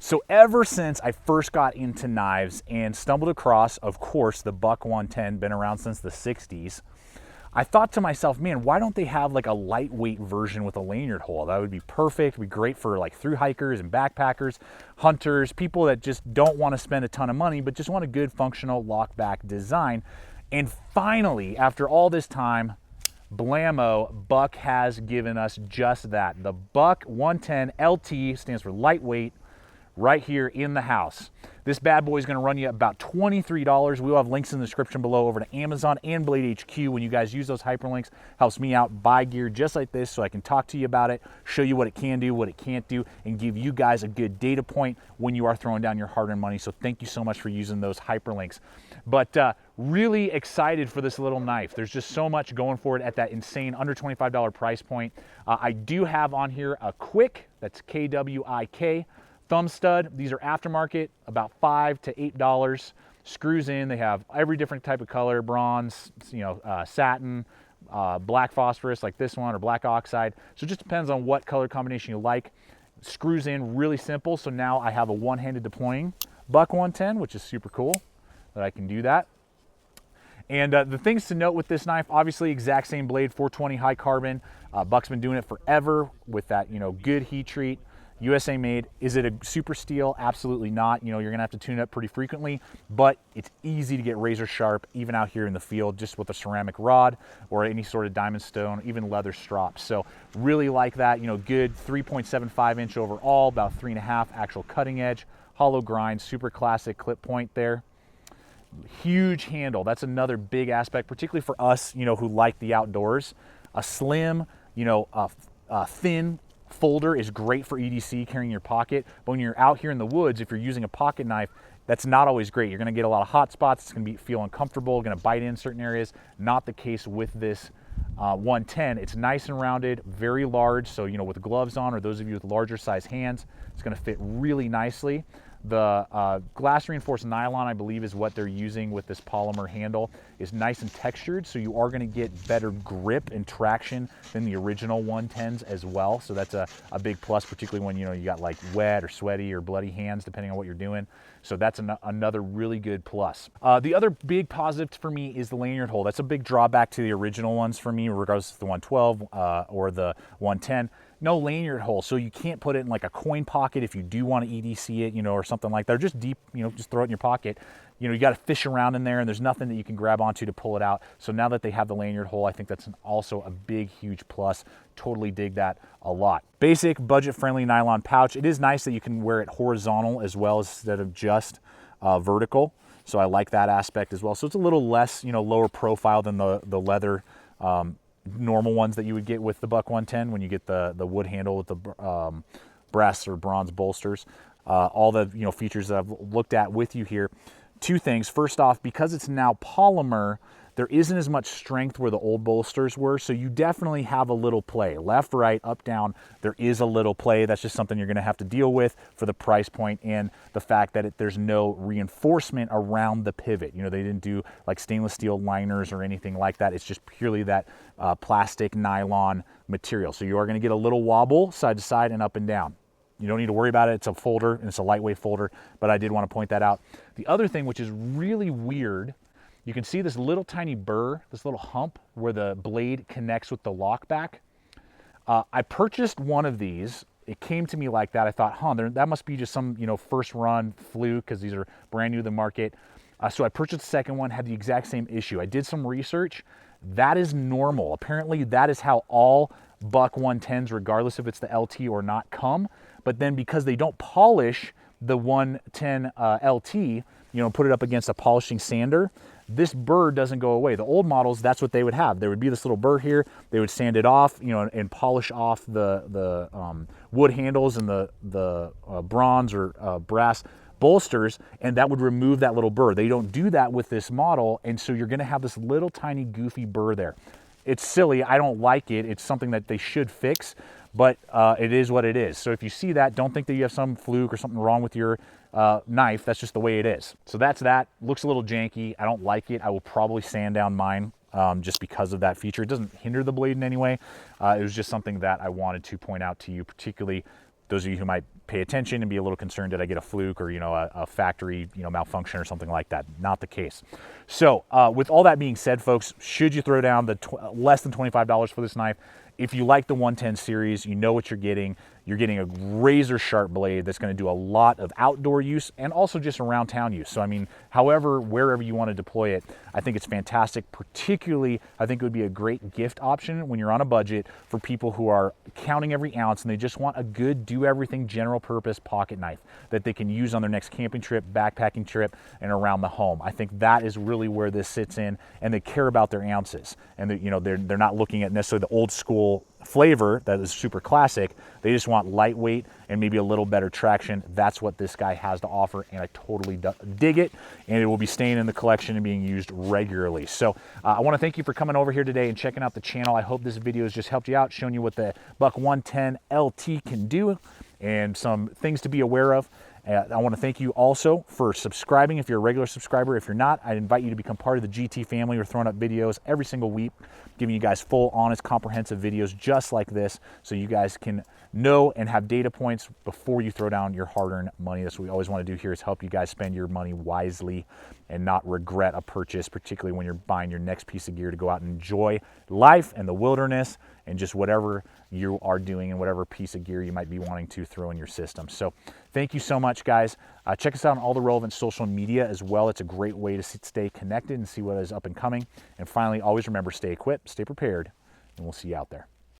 So ever since I first got into knives and stumbled across, of course, the Buck 110, been around since the 60s, I thought to myself, man, why don't they have like a lightweight version with a lanyard hole? That would be perfect. It'd be great for like thru hikers and backpackers, hunters, people that just don't want to spend a ton of money, but just want a good functional lock back design. And finally, after all this time, blammo, Buck has given us just that. The Buck 110 LT stands for lightweight, right here in the house. This bad boy is going to run you about $23. We'll have links in the description below over to Amazon and Blade HQ. When you guys use those hyperlinks, helps me out buy gear just like this so I can talk to you about it, show you what it can do, what it can't do, and give you guys a good data point when you are throwing down your hard-earned money. So thank you so much for using those hyperlinks. But really excited for this little knife. There's just so much going for it at that insane under $25 price point. I do have on here a Kwik, that's Kwik, thumb stud. These are aftermarket, about $5 to $8. Screws in. They have every different type of color: bronze, satin, black phosphorus like this one, or black oxide. So it just depends on what color combination you like. Screws in really simple. So now I have a one-handed deploying Buck 110, which is super cool that I can do that. And the things to note with this knife, obviously exact same blade, 420 high carbon. Buck's been doing it forever with that, good heat treat. USA made. Is it a super steel? Absolutely not. You're gonna have to tune it up pretty frequently, but it's easy to get razor sharp even out here in the field just with a ceramic rod or any sort of diamond stone, even leather strops. So really like that. Good 3.75 inch overall, about 3.5 actual cutting edge, hollow grind, super classic clip point there. Huge handle. That's another big aspect, particularly for us, who like the outdoors. A slim, thin folder is great for EDC, carrying your pocket, but when you're out here in the woods, if you're using a pocket knife, that's not always great. You're gonna get a lot of hot spots. It's gonna feel uncomfortable, gonna bite in certain areas. Not the case with this 110. It's nice and rounded, very large, so with gloves on, or those of you with larger size hands, it's gonna fit really nicely. The glass reinforced nylon, I believe, is what they're using with this polymer handle. Is nice and textured, so you are going to get better grip and traction than the original 110s as well. So that's a big plus, particularly when you got like wet or sweaty or bloody hands, depending on what you're doing. So that's another really good plus. The other big positive for me is the lanyard hole. That's a big drawback to the original ones for me, regardless of the 112 or the 110. No lanyard hole, so you can't put it in like a coin pocket if you do want to EDC it, or something like that. Or just deep, just throw it in your pocket. You got to fish around in there, and there's nothing that you can grab onto to pull it out. So now that they have the lanyard hole, I think that's also a big, huge plus. Totally dig that a lot. Basic, budget-friendly nylon pouch. It is nice that you can wear it horizontal as well instead of just vertical. So I like that aspect as well. So it's a little less, lower profile than the leather normal ones that you would get with the Buck 110 when you get the wood handle with the brass or bronze bolsters. All the features that I've looked at with you here. Two things. First off, because it's now polymer, there isn't as much strength where the old bolsters were, so you definitely have a little play. Left, right, up, down, there is a little play. That's just something you're going to have to deal with for the price point and the fact that there's no reinforcement around the pivot. They didn't do like stainless steel liners or anything like that. It's just purely that plastic nylon material. So you are going to get a little wobble side to side and up and down. You don't need to worry about it. It's a folder, and it's a lightweight folder, but I did want to point that out. The other thing, which is really weird, you can see this little tiny burr, this little hump where the blade connects with the lock back. I purchased one of these. It came to me like that. I thought, that must be just some, first run fluke, because these are brand new to the market. So I purchased the second one, had the exact same issue. I did some research. That is normal. Apparently that is how all Buck 110s, regardless if it's the LT or not, come. But then because they don't polish the 110 LT, put it up against a polishing sander, this burr doesn't go away. The old models, that's what they would have. There would be this little burr here. They would sand it off, and polish off the wood handles and the bronze or brass bolsters, and that would remove that little burr. They don't do that with this model, and so you're gonna have this little tiny goofy burr there. It's silly. I don't like it. It's something that they should fix, but it is what it is. So if you see that, don't think that you have some fluke or something wrong with your knife. That's just the way it is. So that's that. Looks a little janky. I don't like it. I will probably sand down mine just because of that feature. It doesn't hinder the blade in any way. It was just something that I wanted to point out to you, particularly those of you who might pay attention and be a little concerned, did I get a fluke or, you know, a factory, you know, malfunction or something like that? Not the case. So with all that being said, folks, should you throw down the less than $25 for this knife, if you like the 110 series, you know what you're getting. You're getting a razor sharp blade that's going to do a lot of outdoor use and also just around town use. So, I mean, however, wherever you want to deploy it, I think it's fantastic. Particularly, I think it would be a great gift option when you're on a budget for people who are counting every ounce and they just want a good, do everything, general purpose pocket knife that they can use on their next camping trip, backpacking trip, and around the home. I think that is really where this sits in, and they care about their ounces. And you know, they're not looking at necessarily the old school flavor that is super classic. They just want lightweight and maybe a little better traction. That's what this guy has to offer, and I totally dig it, and it will be staying in the collection and being used regularly. So I want to thank you for coming over here today and checking out the channel. I hope this video has just helped you out, showing you what the Buck 110 LT can do and some things to be aware of. I want to thank you also for subscribing if you're a regular subscriber. If you're not, I invite you to become part of the GT family. We're throwing up videos every single week, giving you guys full, honest, comprehensive videos just like this, so you guys can know and have data points before you throw down your hard-earned money. That's what we always want to do here, is help you guys spend your money wisely and not regret a purchase, particularly when you're buying your next piece of gear to go out and enjoy life and the wilderness and just whatever you are doing and whatever piece of gear you might be wanting to throw in your system. So thank you so much, guys. Check us out on all the relevant social media as well. It's a great way to stay connected and see what is up and coming. And finally, always remember, stay equipped, stay prepared, and we'll see you out there.